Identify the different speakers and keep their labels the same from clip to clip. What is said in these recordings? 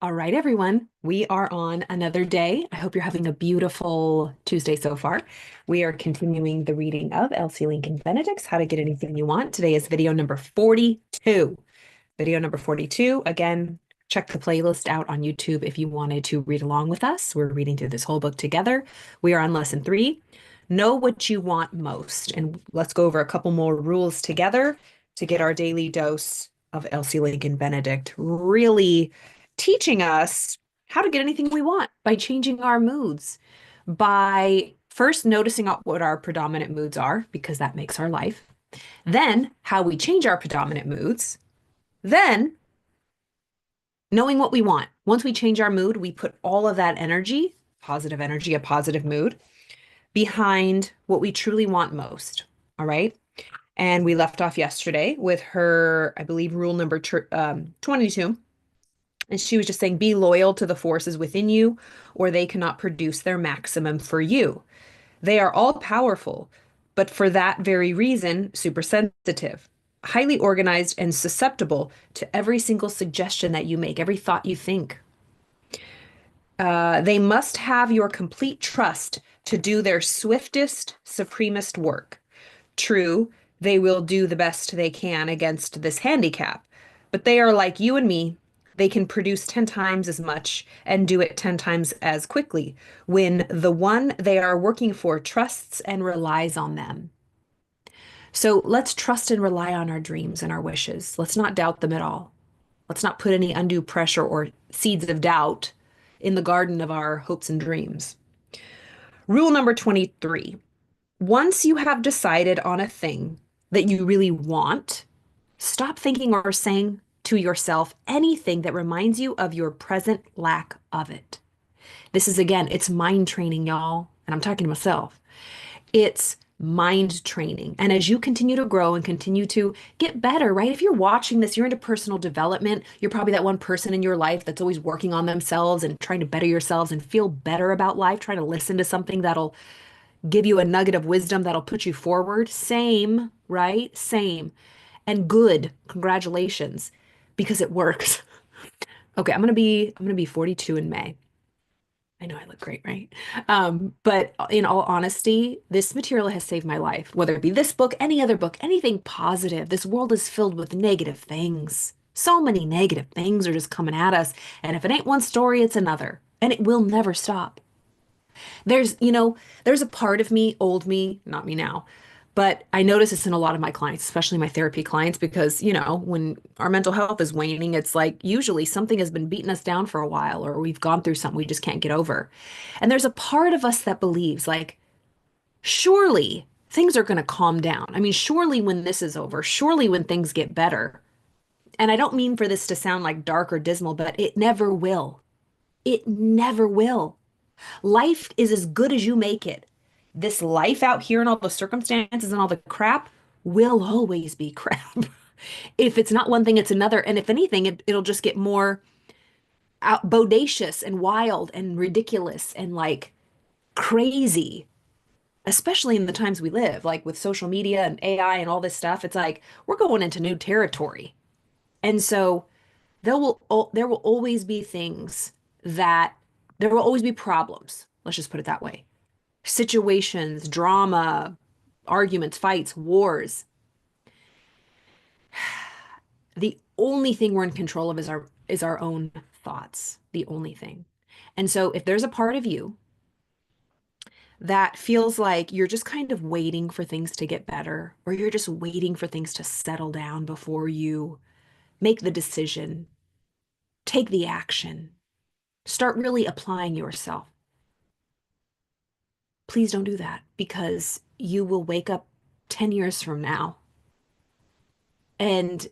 Speaker 1: All right, everyone. We are on another day. I hope you're having a beautiful Tuesday so far. We are continuing the reading of Elsie Lincoln Benedict's How to Get Anything You Want. Today is video number 42. Video number 42. Again, check the playlist out on YouTube if you wanted to read along with us. We're reading through this whole book together. We are on lesson 3. Know what you want most. And let's go over a couple more rules together to get our daily dose of Elsie Lincoln Benedict really teaching us how to get anything we want by changing our moods, by first noticing what our predominant moods are, because that makes our life, then how we change our predominant moods, then knowing what we want. Once we change our mood, we put all of that energy, a positive mood, behind what we truly want most. All right. And we left off yesterday with her, I believe, rule number 22. And she was just saying, be loyal to the forces within you, or they cannot produce their maximum for you. They are all powerful, but for that very reason, super sensitive, highly organized, and susceptible to every single suggestion that you make, every thought you think. They must have your complete trust to do their swiftest, supremest work. True, they will do the best they can against this handicap, but they are like you and me. They can produce 10 times as much and do it 10 times as quickly when the one they are working for trusts and relies on them. So let's trust and rely on our dreams and our wishes. Let's not doubt them at all. Let's not put any undue pressure or seeds of doubt in the garden of our hopes and dreams. Rule number 23. Once you have decided on a thing that you really want, stop thinking or saying to yourself anything that reminds you of your present lack of it. This is, again, it's mind training, y'all. And I'm talking to myself. It's mind training. And as you continue to grow and continue to get better, right? If you're watching this, you're into personal development, you're probably that one person in your life that's always working on themselves and trying to better yourselves and feel better about life, trying to listen to something that'll give you a nugget of wisdom that'll put you forward. Same, right? Same. And good. Congratulations, because it works. Okay, I'm gonna be 42 in May. I know I look great, right? But in all honesty, this material has saved my life, whether it be this book, any other book, anything positive. This world is filled with negative things. So many negative things are just coming at us. And if it ain't one story, it's another. And it will never stop. There's a part of me, old me, not me now, but I notice this in a lot of my clients, especially my therapy clients, because, when our mental health is waning, it's like usually something has been beating us down for a while, or we've gone through something we just can't get over. And there's a part of us that believes, like, surely things are going to calm down. I mean, surely when this is over, surely when things get better. And I don't mean for this to sound like dark or dismal, but it never will. It never will. Life is as good as you make it. This life out here and all the circumstances and all the crap will always be crap. If it's not one thing, it's another. And if anything, it'll just get more bodacious and wild and ridiculous and like crazy, especially in the times we live, like with social media and AI and all this stuff. It's like we're going into new territory. And so there will always be things that there will always be problems. Let's just put it that way. Situations, drama, arguments, fights, wars. The only thing we're in control of is our own thoughts. The only thing. And so if there's a part of you that feels like you're just kind of waiting for things to get better, or you're just waiting for things to settle down before you make the decision, take the action, start really applying yourself. Please don't do that, because you will wake up 10 years from now and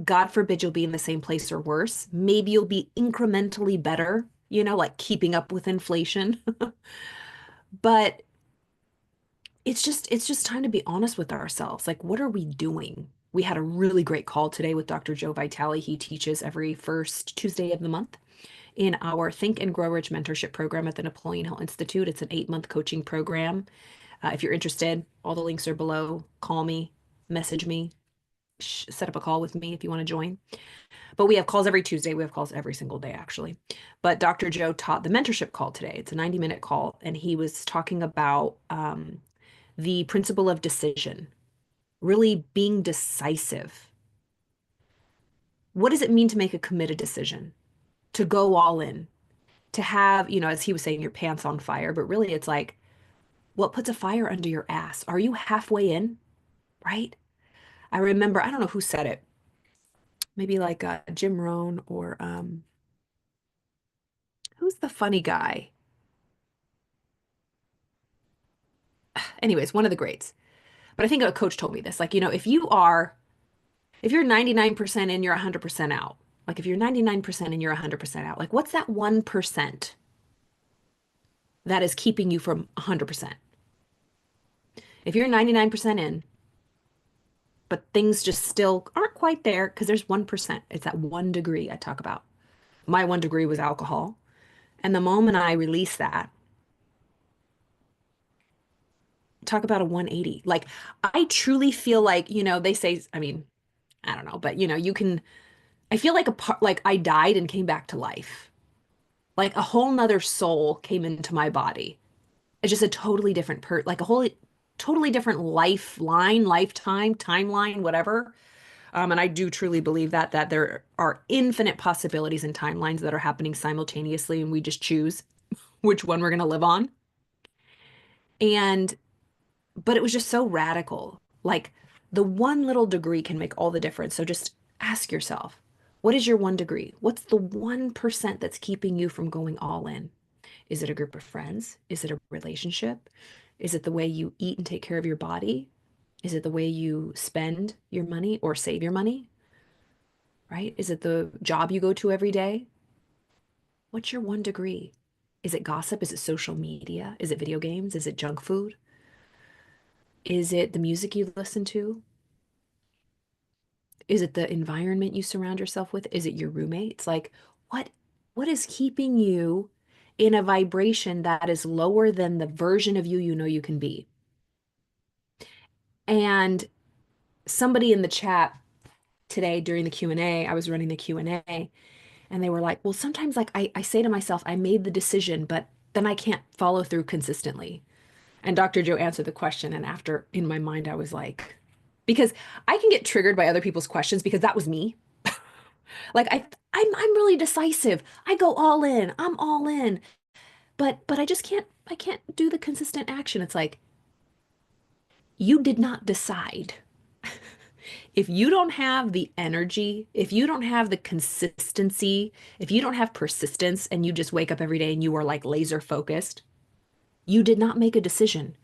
Speaker 1: God forbid you'll be in the same place or worse. Maybe you'll be incrementally better, like keeping up with inflation. But it's just time to be honest with ourselves. Like, what are we doing? We had a really great call today with Dr. Joe Vitale. He teaches every first Tuesday of the month in our Think and Grow Rich mentorship program at the Napoleon Hill Institute. It's an 8-month coaching program. If you're interested, all the links are below. Call me, message me, set up a call with me if you want to join. But we have calls every Tuesday. We have calls every single day, actually. But Dr. Joe taught the mentorship call today. It's a 90-minute call, and he was talking about the principle of decision, really being decisive. What does it mean to make a committed decision? To go all in, to have, as he was saying, your pants on fire, but really it's like, what puts a fire under your ass? Are you halfway in? Right? I remember, I don't know who said it, maybe like Jim Rohn or who's the funny guy? Anyways, one of the greats. But I think a coach told me this, like, if you're 99% in, you're 100% out. Like if you're 99% in, you're 100% out. Like what's that 1% that is keeping you from 100%? If you're 99% in, but things just still aren't quite there because there's 1%. It's that 1 degree I talk about. My 1 degree was alcohol. And the moment I release that, talk about a 180. Like I truly feel like, they say, I mean, I don't know, but I feel like a part, like I died and came back to life. Like a whole nother soul came into my body. It's just a totally different like a whole totally different lifeline, lifetime, timeline, whatever. And I do truly believe that there are infinite possibilities and timelines that are happening simultaneously, and we just choose which one we're going to live on. And but it was just so radical. Like the 1 little degree can make all the difference. So just ask yourself, what is your 1 degree? What's the 1% that's keeping you from going all in? Is it a group of friends? Is it a relationship? Is it the way you eat and take care of your body? Is it the way you spend your money or save your money? Right? Is it the job you go to every day? What's your 1 degree? Is it gossip? Is it social media? Is it video games? Is it junk food? Is it the music you listen to? Is it the environment you surround yourself with? Is it your roommates? Like what what is keeping you in a vibration that is lower than the version of you you can be? And somebody in the chat today during the Q&A, I was running the Q&A, and they were like, well, sometimes like I say to myself, I made the decision, but then I can't follow through consistently. And Dr. Joe answered the question. And after in my mind, I was like, because I can get triggered by other people's questions because that was me. Like I'm really decisive. I go all in. I'm all in. But I can't do the consistent action. It's like you did not decide. If you don't have the energy, if you don't have the consistency, if you don't have persistence and you just wake up every day and you are like laser focused, you did not make a decision.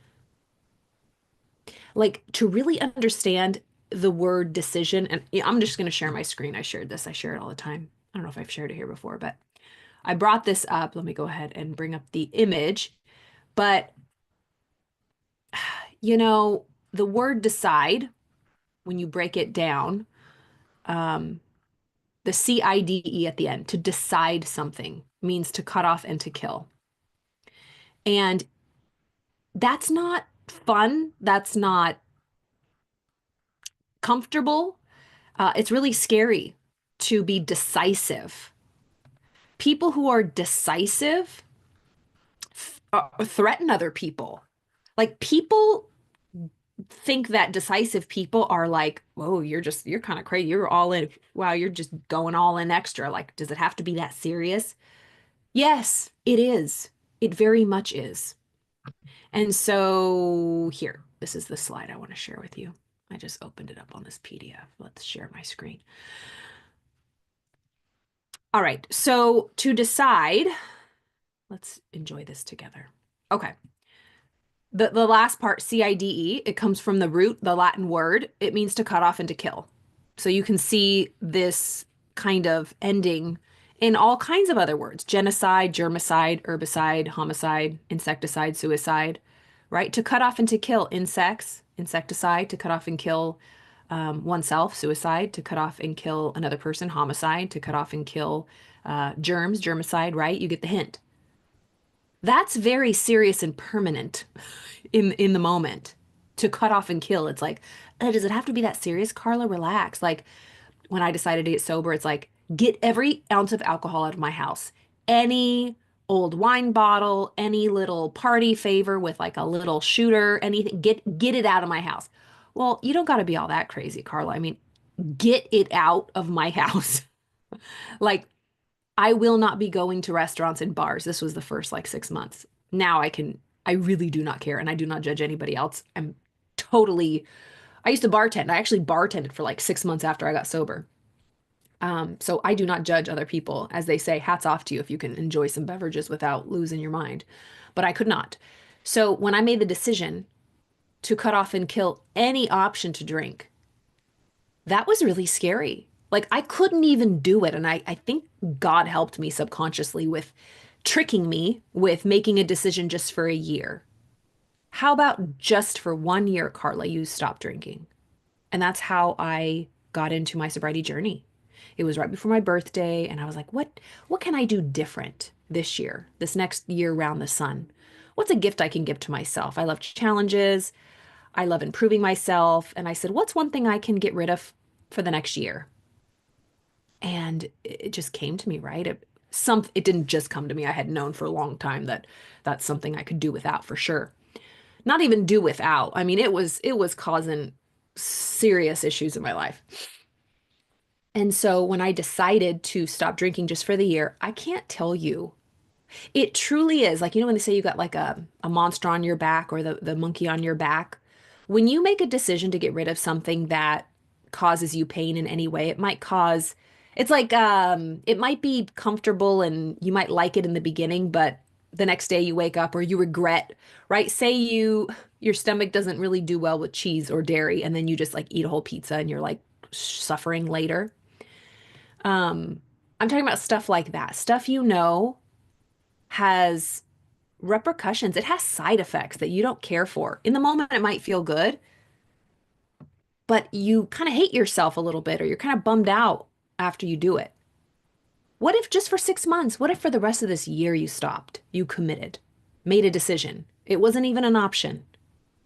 Speaker 1: Like to really understand the word decision, and I'm just going to share my screen. I shared this. I share it all the time. I don't know if I've shared it here before, but I brought this up. Let me go ahead and bring up the image. But, the word decide, when you break it down, um, the CIDE at the end, to decide something, means to cut off and to kill. And that's not fun. That's not comfortable. It's really scary to be decisive. People who are decisive threaten other people. Like people think that decisive people are like, whoa, you're kind of crazy. You're all in. Wow, you're just going all in extra. Like, does it have to be that serious? Yes, it is. It very much is. And so here, this is the slide I want to share with you. I just opened it up on this PDF. Let's share my screen. All right, so to decide, let's enjoy this together. Okay. The last part, CIDE, it comes from the root, the Latin word. It means to cut off and to kill. So you can see this kind of ending in all kinds of other words: genocide, germicide, herbicide, homicide, insecticide, suicide, right? To cut off and to kill: insects, insecticide; to cut off and kill oneself, suicide; to cut off and kill another person, homicide; to cut off and kill germs, germicide, right? You get the hint. That's very serious and permanent in the moment. To cut off and kill, it's like
Speaker 2: Does it have to be that serious, Carla? Relax. Like when I decided to get sober, it's like, get every ounce of alcohol out of my house. Any old wine bottle, any little party favor with like a little shooter, anything, get it out of my house. Well, you don't got to be all that crazy, Carla. I mean, get it out of my house. Like, I will not be going to restaurants and bars. This was the first like 6 months. Now I really do not care and I do not judge anybody else. I used to bartend. I actually bartended for like 6 months after I got sober. So I do not judge other people. As they say, hats off to you if you can enjoy some beverages without losing your mind. But I could not. So when I made the decision to cut off and kill any option to drink, that was really scary. Like I couldn't even do it. And I think God helped me subconsciously with tricking me with making a decision just for a year. How about just for 1 year, Carla, you stop drinking? And that's how I got into my sobriety journey. It was right before my birthday, and I was like, what can I do different this year, this next year around the sun? What's a gift I can give to myself? I love challenges. I love improving myself. And I said, what's one thing I can get rid of for the next year? And it just came to me, right? It didn't just come to me. I had known for a long time that that's something I could do without for sure. Not even do without. I mean, it was causing serious issues in my life. And so when I decided to stop drinking just for the year, I can't tell you. It truly is like, when they say you got like a monster on your back or the monkey on your back, when you make a decision to get rid of something that causes you pain in any way, it's like it might be comfortable and you might like it in the beginning, but the next day you wake up or you regret, right? Say your stomach doesn't really do well with cheese or dairy, and then you just like eat a whole pizza and you're like suffering later. I'm talking about stuff like that. Stuff has repercussions. It has side effects that you don't care for. In the moment, it might feel good, but you kind of hate yourself a little bit or you're kind of bummed out after you do it. What if just for 6 months? What if for the rest of this year you stopped? You committed, made a decision. It wasn't even an option.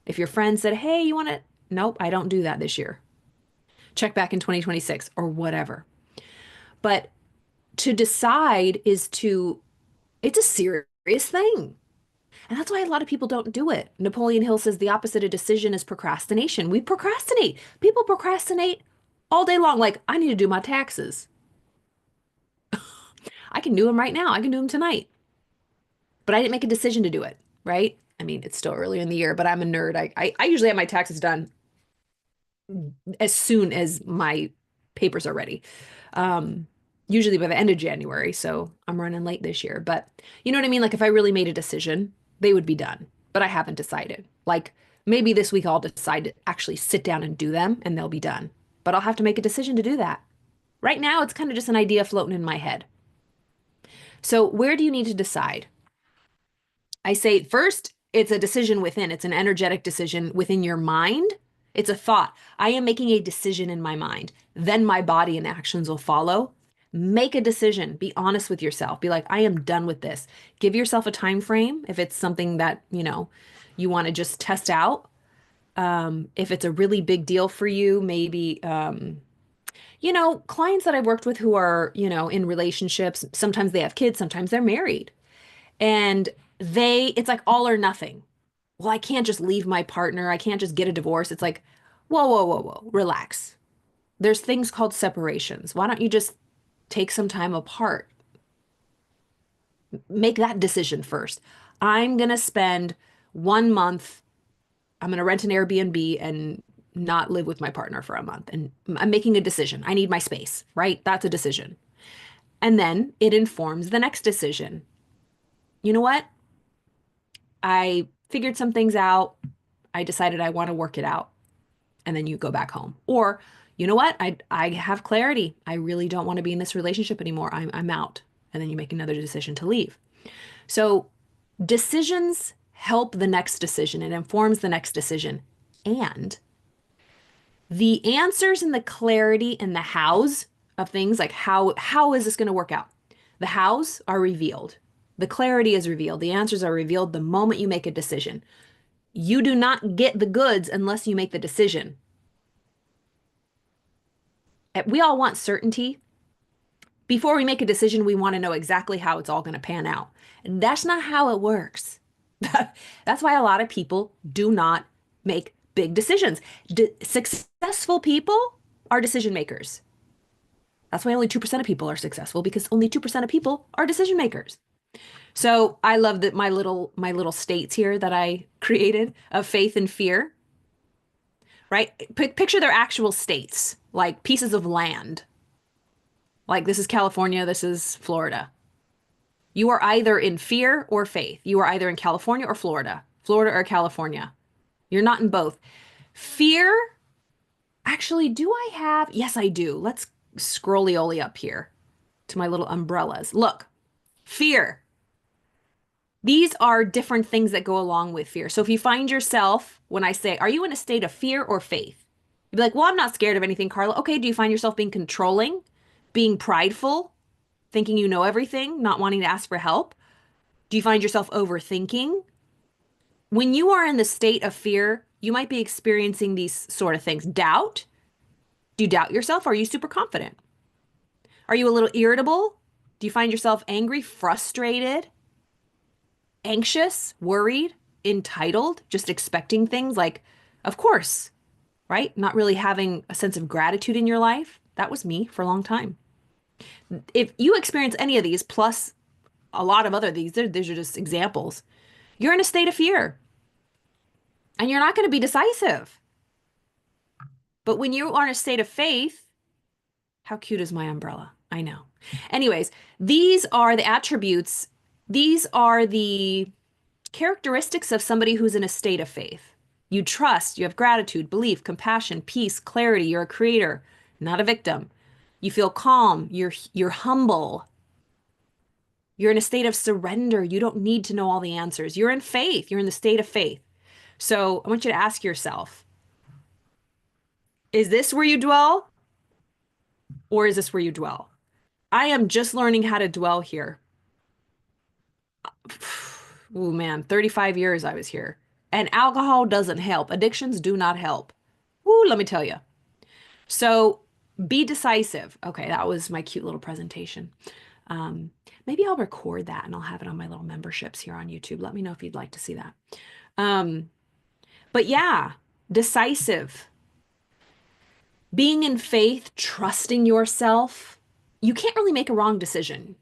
Speaker 2: If your friend said, hey, you want to, nope, I don't do that this year. Check back in 2026 or whatever. But to decide it's a serious thing. And that's why a lot of people don't do it. Napoleon Hill says the opposite of decision is procrastination. We procrastinate. People procrastinate all day long. Like, I need to do my taxes. I can do them right now. I can do them tonight. But I didn't make a decision to do it, right? I mean, it's still early in the year, but I'm a nerd. I usually have my taxes done as soon as my papers are ready. Um, Usually by the end of January. So I'm running late this year. But you know what I mean? Like if I really made a decision, they would be done. But I haven't decided. Like maybe this week I'll decide to actually sit down and do them and they'll be done. But I'll have to make a decision to do that. Right now, it's kind of just an idea floating in my head. So where do you need to decide? I say first, it's a decision within. It's an energetic decision within your mind. It's a thought. I am making a decision in my mind. Then my body and actions will follow. Make a decision. Be honest with yourself. Be like, I am done with this. Give yourself a time frame if it's something that, you want to just test out. If it's a really big deal for you, maybe clients that I've worked with who are, in relationships, sometimes they have kids, sometimes they're married. And it's like all or nothing. Well, I can't just leave my partner. I can't just get a divorce. It's like, whoa, whoa, whoa, whoa, relax. There's things called separations. Why don't you just take some time apart? Make that decision first. I'm going to spend 1 month, I'm going to rent an Airbnb and not live with my partner for a month. And I'm making a decision. I need my space, right? That's a decision. And then it informs the next decision. You know what? I figured some things out. I decided I want to work it out. And then you go back home. Or, you know what? I have clarity. I really don't want to be in this relationship anymore. I'm out. And then you make another decision to leave. So decisions help the next decision. It informs the next decision. And the answers and the clarity and the hows of things, like how is this going to work out? The hows are revealed. The clarity is revealed. The answers are revealed the moment you make a decision. You do not get the goods unless you make the decision. We all want certainty. Before we make a decision, we want to know exactly how it's all going to pan out. And that's not how it works. That's why a lot of people do not make big decisions. Successful people are decision makers. That's why only 2% of people are successful because only 2% of people are decision makers. So I love that my little states here that I created of faith and fear, right? Picture their actual states, like pieces of land. Like this is California, this is Florida. You are either in fear or faith. You are either in California or Florida, Florida or California. You're not in both. Fear, actually, do I have? Yes, I do. Let's scrolly-oly up here to my little umbrellas. Look, fear. These are different things that go along with fear. So if you find yourself, when I say, are you in a state of fear or faith? You'd be like, well, I'm not scared of anything, Carla. Okay, do you find yourself being controlling, being prideful, thinking you know everything, not wanting to ask for help? Do you find yourself overthinking? When you are in the state of fear, you might be experiencing these sort of things. Doubt. Do you doubt yourself? Or are you super confident? Are you a little irritable? Do you find yourself angry, frustrated, anxious, worried, entitled, just expecting things like, of course, right? Not really having a sense of gratitude in your life. That was me for a long time. If you experience any of these, plus a lot of other these are just examples, you're in a state of fear and you're not going to be decisive. But when you are in a state of faith, how cute is my umbrella? I know. Anyways, these are the attributes, these are the characteristics of somebody who's in a state of faith. You trust, you have gratitude, belief, compassion, peace, clarity. You're a creator, not a victim. You feel calm, you're humble. You're in a state of surrender. You don't need to know all the answers. You're in faith. You're in the state of faith. So I want you to ask yourself, is this where you dwell or is this where you dwell? I am just learning how to dwell here. Oh man, 35 years I was here. And alcohol doesn't help. Addictions do not help. Ooh, let me tell you. So be decisive. Okay, that was my cute little presentation. Um, Maybe I'll record that and I'll have it on my little memberships here on YouTube. Let me know if you'd like to see that. Um, but yeah, decisive. Being in faith, trusting yourself. You can't really make a wrong decision,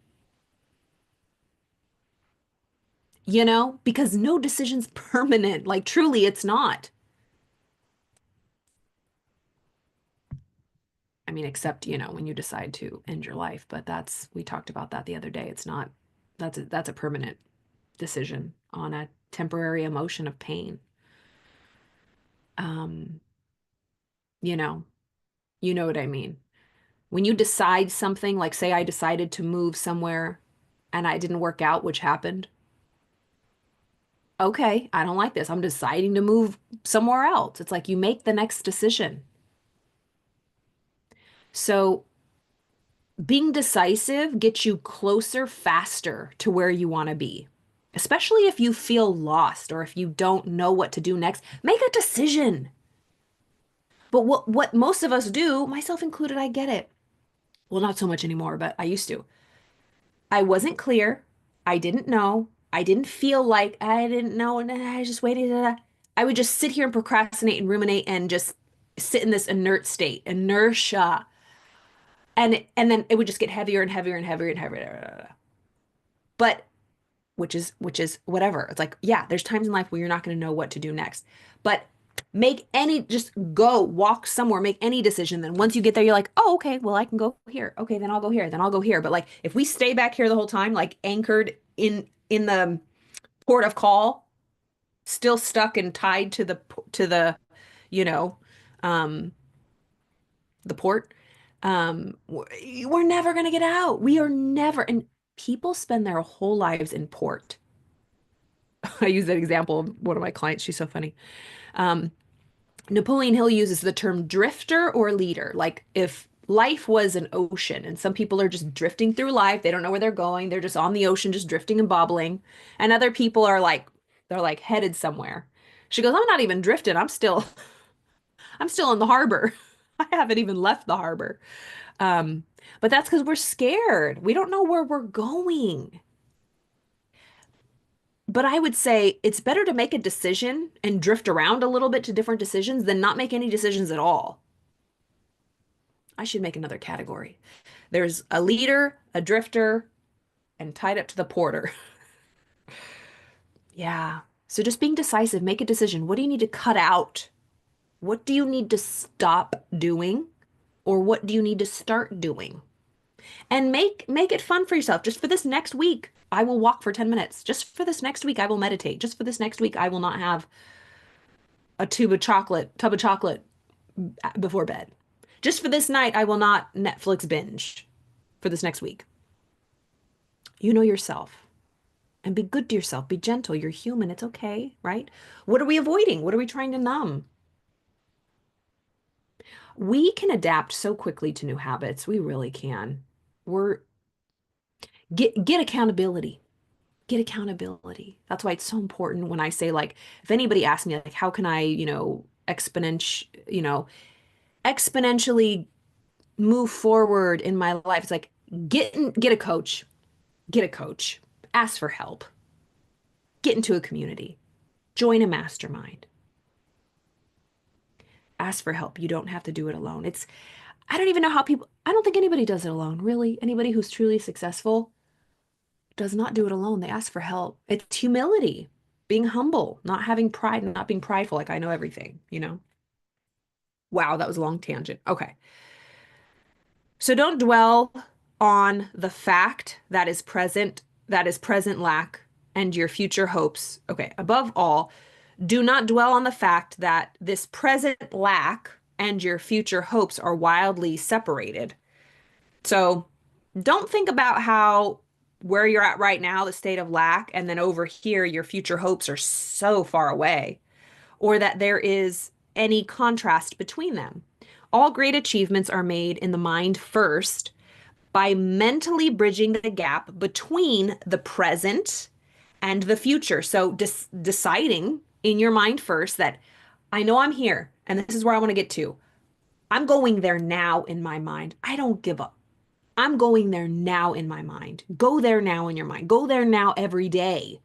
Speaker 2: because no decision's permanent. Like truly, it's not. I mean, except, when you decide to end your life, but we talked about that the other day. It's not, that's a permanent decision on a temporary emotion of pain. Um, you know, you know what I mean. When you decide something, like say I decided to move somewhere and I didn't work out, which happened. Okay, I don't like this. I'm deciding to move somewhere else. It's like you make the next decision. So being decisive gets you closer faster to where you want to be. Especially if you feel lost or if you don't know what to do next, make a decision. But what most of us do, myself included, I get it. Well, not so much anymore, but I used to. I wasn't clear. I didn't know. I didn't feel like I didn't know, and I just waited. I would just sit here and procrastinate and ruminate and just sit in this inert state, inertia. And then it would just get heavier and heavier and heavier and heavier. But which is whatever. It's like, yeah, there's times in life where you're not going to know what to do next. But just go walk somewhere, make any decision. Then once you get there, you're like, oh, okay, well, I can go here. Okay, then I'll go here. Then I'll go here. But like if we stay back here the whole time, like anchored in the port of call, still stuck and tied to the, you know, um, the port, we're never gonna get out. We are never, and people spend their whole lives in port. I use that example of one of my clients. She's so funny. Um, Napoleon Hill uses the term drifter or leader. Like if life was an ocean and some people are just drifting through life, they don't know where they're going. They're just on the ocean, just drifting and bobbling. And other people are like, they're like headed somewhere. She goes, I'm not even drifting. I'm still in the harbor. I haven't even left the harbor. Um, but that's because we're scared. We don't know where we're going. But I would say it's better to make a decision and drift around a little bit to different decisions than not make any decisions at all. I should make another category. There's a leader, a drifter, and tied up to the porter. Yeah. So just being decisive, make a decision. What do you need to cut out? What do you need to stop doing? Or what do you need to start doing? And make it fun for yourself. Just for this next week, I will walk for 10 minutes. Just for this next week, I will meditate. Just for this next week, I will not have a tub of chocolate before bed. Just for this night, I will not Netflix binge for this next week. You know yourself and be good to yourself. Be gentle. You're human. It's okay, right? What are we avoiding? What are we trying to numb? We can adapt so quickly to new habits. We really can. We're get accountability. Get accountability. That's why it's so important when I say like if anybody asks me like how can I, exponentially move forward in my life, it's like get a coach. Get a coach. Ask for help. Get into a community. Join a mastermind. Ask for help. You don't have to do it alone. I don't even know how I don't think anybody does it alone, really. Anybody who's truly successful does not do it alone. They ask for help. It's humility, being humble, not having pride, not being prideful, like I know everything. Wow, that was a long tangent. Okay. So don't dwell on the fact that is present lack and your future hopes. Okay. Above all, do not dwell on the fact that this present lack and your future hopes are wildly separated. So don't think about how where you're at right now, the state of lack, and then over here, your future hopes are so far away, or that there is any contrast between them. All great achievements are made in the mind first by mentally bridging the gap between the present and the future. So deciding in your mind first that I know I'm here and this is where I want to get to. I'm going there now in my mind. I don't give up. I'm going there now in my mind. Go there now in your mind. Go there now every day.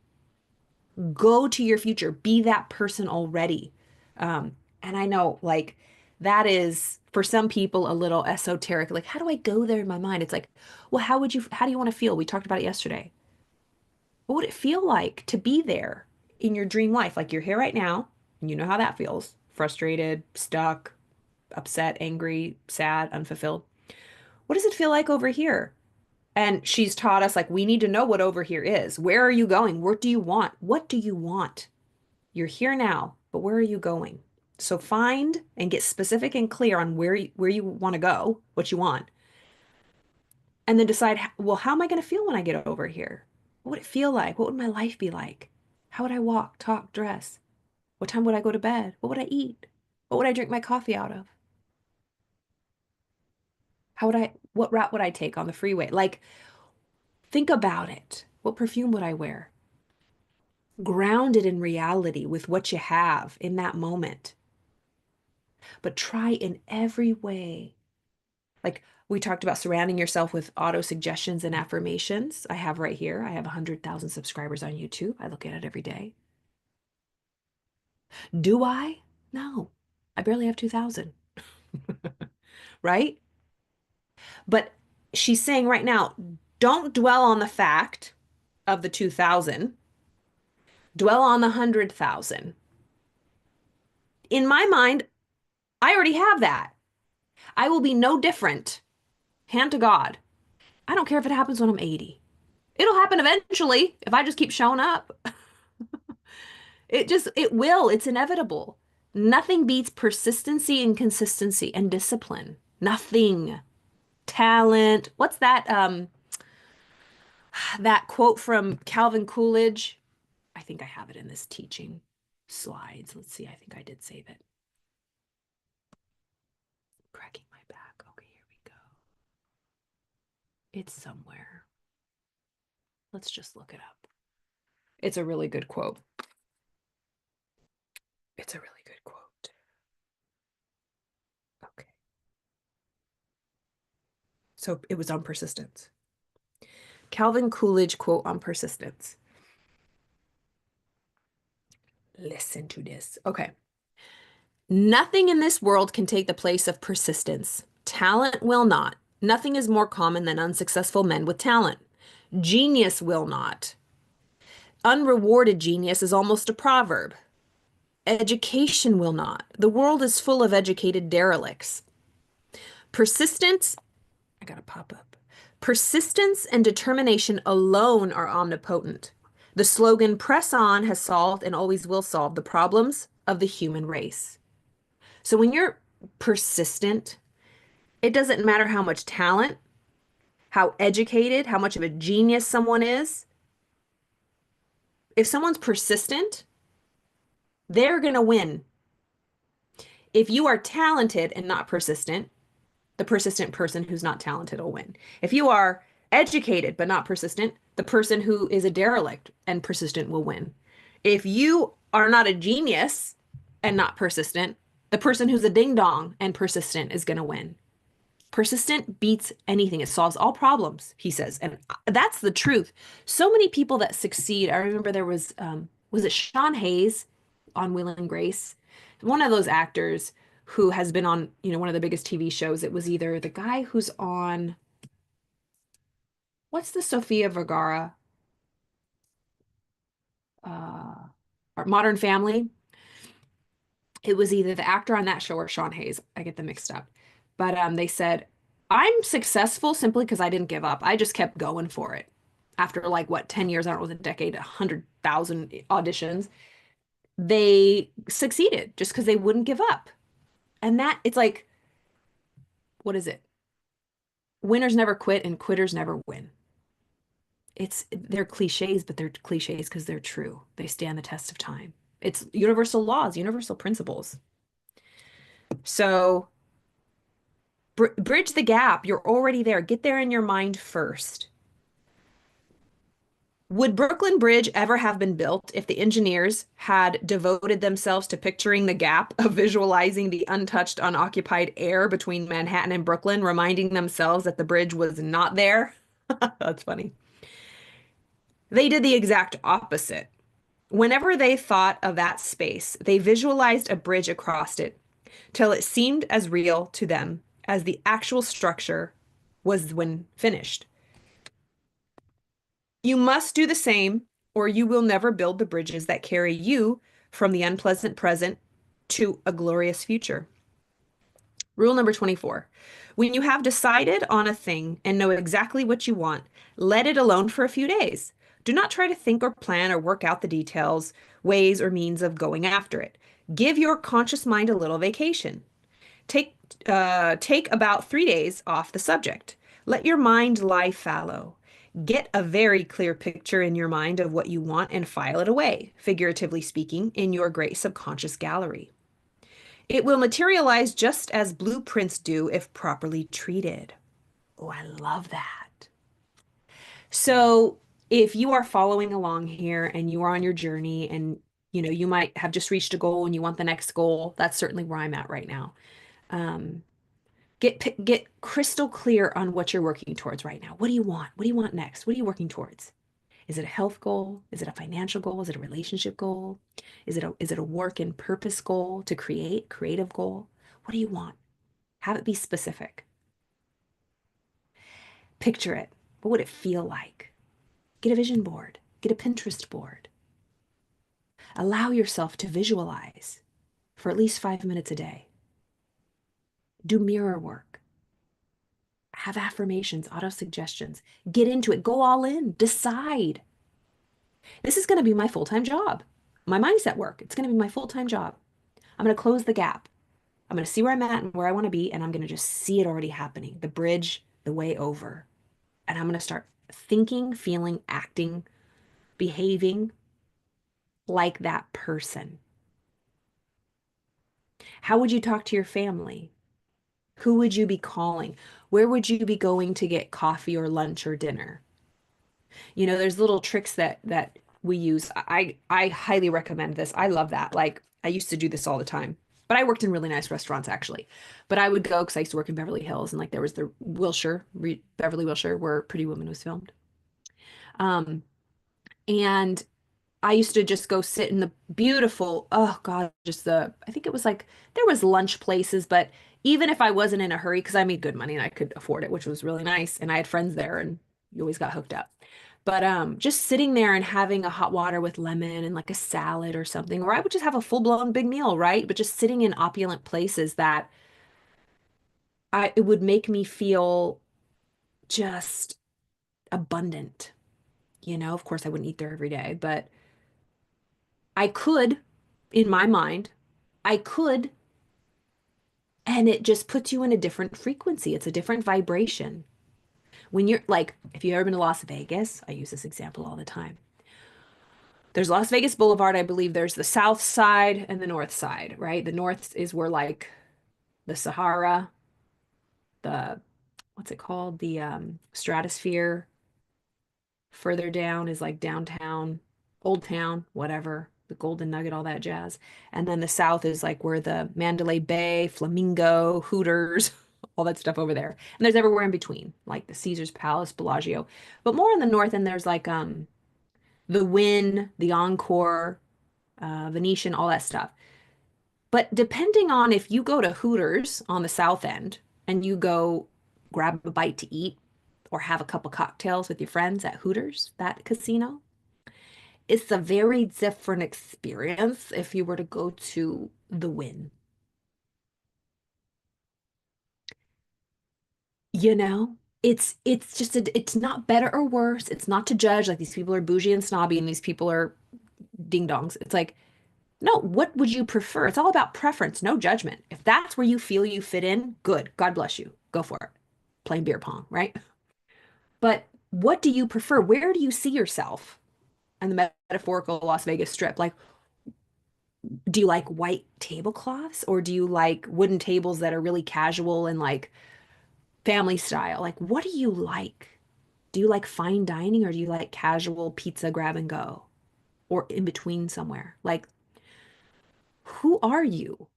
Speaker 2: Go to your future. Be that person already. And I know, like, that is for some people a little esoteric. Like, how do I go there in my mind? It's like, well, how do you want to feel? We talked about it yesterday. What would it feel like to be there in your dream life? Like, you're here right now, and you know how that feels frustrated, stuck, upset, angry, sad, unfulfilled. What does it feel like over here? And she's taught us like we need to know what over here is. Where are you going? What do you want? What do you want? You're here now, but where are you going? So find and get specific and clear on where you want to go, what you want, and then decide, well, how am I going to feel when I get over here? What would it feel like? What would my life be like? How would I walk, talk, dress? What time would I go to bed? What would I eat? What would I drink my coffee out of? What route would I take on the freeway? Like, think about it. What perfume would I wear? Grounded in reality with what you have in that moment. But try in every way. Like we talked about surrounding yourself with auto suggestions and affirmations. I have right here. I have 100,000 subscribers on YouTube. I look at it every day. Do I? No. I barely have 2,000, right? But she's saying right now, don't dwell on the fact of the 2,000. Dwell on the 100,000. In my mind, I already have that. I will be no different. Hand to God. I don't care if it happens when I'm 80. It'll happen eventually if I just keep showing up. It will. It's inevitable. Nothing beats persistency and consistency and discipline. Nothing. Talent. What's that quote from Calvin Coolidge? I think I have it in this teaching slides. Let's see. I think I did save it. Cracking my back. Okay, here we go. It's somewhere. Let's just look it up. It's a really good quote. It's a really good quote. Okay.
Speaker 1: So it was on persistence. Calvin Coolidge quote on persistence. Listen to this. Okay. Nothing in this world can take the place of persistence. Talent will not. Nothing is more common than unsuccessful men with talent. Genius will not. Unrewarded genius is almost a proverb. Education will not. The world is full of educated derelicts. Persistence, I gotta pop up. Persistence and determination alone are omnipotent. The slogan, press on, has solved and always will solve the problems of the human race. So when you're persistent, it doesn't matter how much talent, how educated, how much of a genius someone is. If someone's persistent, they're going to win. If you are talented and not persistent, the persistent person who's not talented will win. If you are educated but not persistent, the person who is a derelict and persistent will win. If you are not a genius and not persistent, the person who's a ding dong and persistent is going to win. Persistent beats anything. It solves all problems, he says. And that's the truth. So many people that succeed. I remember there was it Sean Hayes on Will and Grace? One of those actors who has been on, one of the biggest TV shows. It was either the guy who's on, what's the Sofia Vergara, uh, Modern Family? It was either the actor on that show or Sean Hayes. I get them mixed up. But they said, I'm successful simply because I didn't give up. I just kept going for it. After like what, 10 years, I don't know, it was a decade, 100,000 auditions, they succeeded just because they wouldn't give up. And that, it's like, what is it? Winners never quit and quitters never win. They're cliches, but they're cliches because they're true. They stand the test of time. It's universal laws, universal principles. So bridge the gap. You're already there. Get there in your mind first. Would Brooklyn Bridge ever have been built if the engineers had devoted themselves to picturing the gap of visualizing the untouched, unoccupied air between Manhattan and Brooklyn, reminding themselves that the bridge was not there? That's funny. They did the exact opposite. Whenever they thought of that space, they visualized a bridge across it till it seemed as real to them as the actual structure was when finished. You must do the same, or you will never build the bridges that carry you from the unpleasant present to a glorious future. Rule number 24. When you have decided on a thing and know exactly what you want, let it alone for a few days. Do not try to think or plan or work out the details, ways, or means of going after it. Give your conscious mind a little vacation. Take about 3 days off the subject. Let your mind lie fallow. Get a very clear picture in your mind of what you want and file it away, figuratively speaking, in your great subconscious gallery. It will materialize just as blueprints do if properly treated. Oh, I love that. So, if you are following along here and you are on your journey and you might have just reached a goal and you want the next goal, that's certainly where I'm at right now. Um, get crystal clear on what you're working towards right now. What do you want? What do you want next? What are you working towards? Is it a health goal? Is it a financial goal? Is it a relationship goal? Is it a work and purpose goal to creative goal? What do you want? Have it be specific. Picture it. What would it feel like? Get a vision board. Get a Pinterest board. Allow yourself to visualize for at least 5 minutes a day. Do mirror work. Have affirmations, auto suggestions. Get into it. Go all in. Decide. This is going to be my full-time job. My mindset work. It's going to be my full-time job. I'm going to close the gap. I'm going to see where I'm at and where I want to be, and I'm going to just see it already happening. The bridge, the way over. And I'm going to start thinking, feeling, acting, behaving like that person. How would you talk to your family? Who would you be calling? Where would you be going to get coffee or lunch or dinner? There's little tricks that we use. I highly recommend this. I love that. Like I used to do this all the time.
Speaker 2: But I worked in really nice restaurants actually. But I would go because I used to work in Beverly Hills, and like there was the Beverly Wilshire, where Pretty Woman was filmed. Um, and I used to just go sit in the beautiful, oh God, just I think it was like there was lunch places, but even if I wasn't in a hurry, because I made good money and I could afford it, which was really nice, and I had friends there and you always got hooked up. But just sitting there and having a hot water with lemon and like a salad or something, or I would just have a full-blown big meal, right? But just sitting in opulent places that it would make me feel just abundant. Of course I wouldn't eat there every day, but I could, in my mind, I could, and it just puts you in a different frequency. It's a different vibration. When you're like, if you've ever been to Las Vegas, I use this example all the time. There's Las Vegas Boulevard, I believe there's the south side and the north side, right? The north is where like the Sahara, the what's it called? The stratosphere. Further down is like downtown, Old Town, whatever, the Golden Nugget, all that jazz. And then the south is like where the Mandalay Bay, Flamingo, Hooters, all that stuff over there. And there's everywhere in between, like the Caesar's Palace, Bellagio. But more in the north, and there's like the Wynn, the Encore, Venetian, all that stuff. But depending on if you go to Hooters on the south end and you go grab a bite to eat or have a couple cocktails with your friends at Hooters, that casino, it's a very different experience if you were to go to the Wynn. It's just it's not better or worse. It's not to judge like these people are bougie and snobby and these people are ding dongs. It's like, no, what would you prefer? It's all about preference, no judgment. If that's where you feel you fit in, good. God bless you. Go for it. Playing beer pong, right? But what do you prefer? Where do you see yourself on the metaphorical Las Vegas Strip? Like, do you like white tablecloths or do you like wooden tables that are really casual and like family style? Like, what do you like? Do you like fine dining or do you like casual pizza grab and go or in between somewhere? Like, who are you?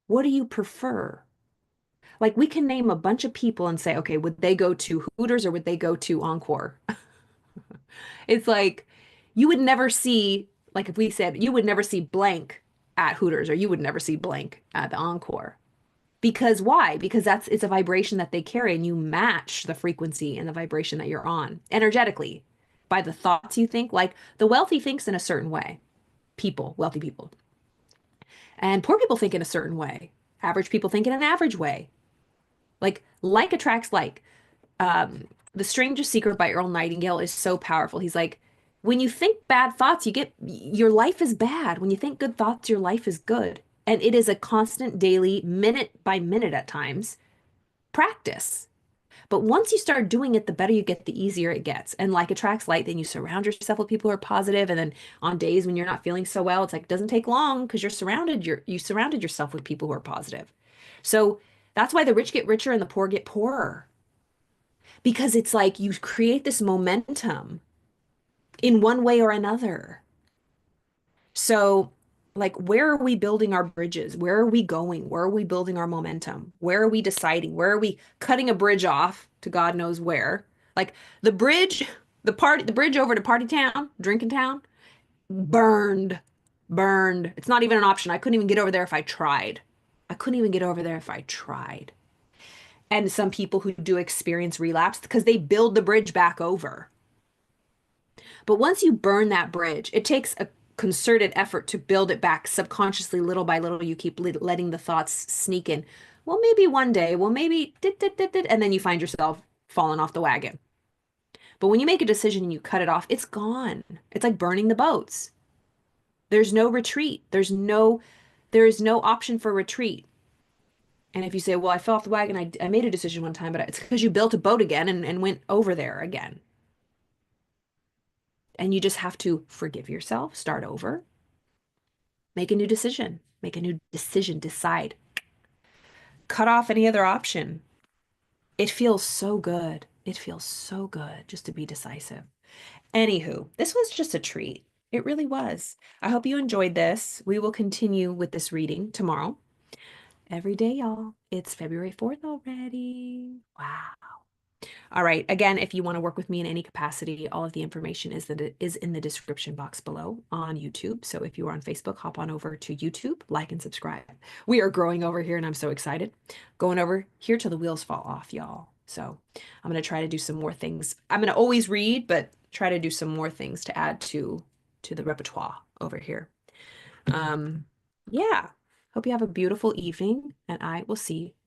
Speaker 2: What do you prefer? Like, we can name a bunch of people and say, okay, would they go to Hooters or would they go to Encore? It's like you would never see, like if we said you would never see blank at Hooters or you would never see blank at the Encore. Because why? Because it's a vibration that they carry and you match the frequency and the vibration that you're on energetically by the thoughts you think. Like the wealthy thinks in a certain way, wealthy people. And poor people think in a certain way. Average people think in an average way. Like attracts like. The Strangest Secret by Earl Nightingale is so powerful. He's like, when you think bad thoughts, your life is bad. When you think good thoughts, your life is good. And it is a constant daily, minute by minute at times, practice. But once you start doing it, the better you get, the easier it gets. And like attracts like, then you surround yourself with people who are positive. And then on days when you're not feeling so well, it's like it doesn't take long because you surrounded yourself with people who are positive. So that's why the rich get richer and the poor get poorer because it's like you create this momentum in one way or another. So, like, where are we building our bridges? Where are we going? Where are we building our momentum? Where are we deciding? Where are we cutting a bridge off to God knows where? Like the bridge, the bridge over to Party Town, Drinking Town, burned, burned. It's not even an option. I couldn't even get over there if I tried. I couldn't even get over there if I tried. And some people who do experience relapse because they build the bridge back over. But once you burn that bridge, it takes a concerted effort to build it back subconsciously, little by little. You keep letting the thoughts sneak in. Well, maybe one day, well, maybe, and then you find yourself falling off the wagon. But when you make a decision and you cut it off, it's gone. It's like burning the boats. There's no retreat. There is no option for retreat. And if you say, well, I fell off the wagon, I made a decision one time, but it's because you built a boat again and went over there again. And you just have to forgive yourself, start over, make a new decision, decide, cut off any other option. It feels so good. It feels so good just to be decisive. Anywho, this was just a treat.
Speaker 1: It really was. I hope you enjoyed this. We will continue with this reading tomorrow. Every day, y'all. It's February 4th already. Wow. All right. Again, if you want to work with me in any capacity, all of the information is in the description box below on YouTube. So if you are on Facebook, hop on over to YouTube, like and subscribe. We are growing over here and I'm so excited. Going over here till the wheels fall off, y'all. So I'm going to try to do some more things. I'm going to always read, but try to do some more things to add to the repertoire over here. Yeah. Hope you have a beautiful evening, and I will see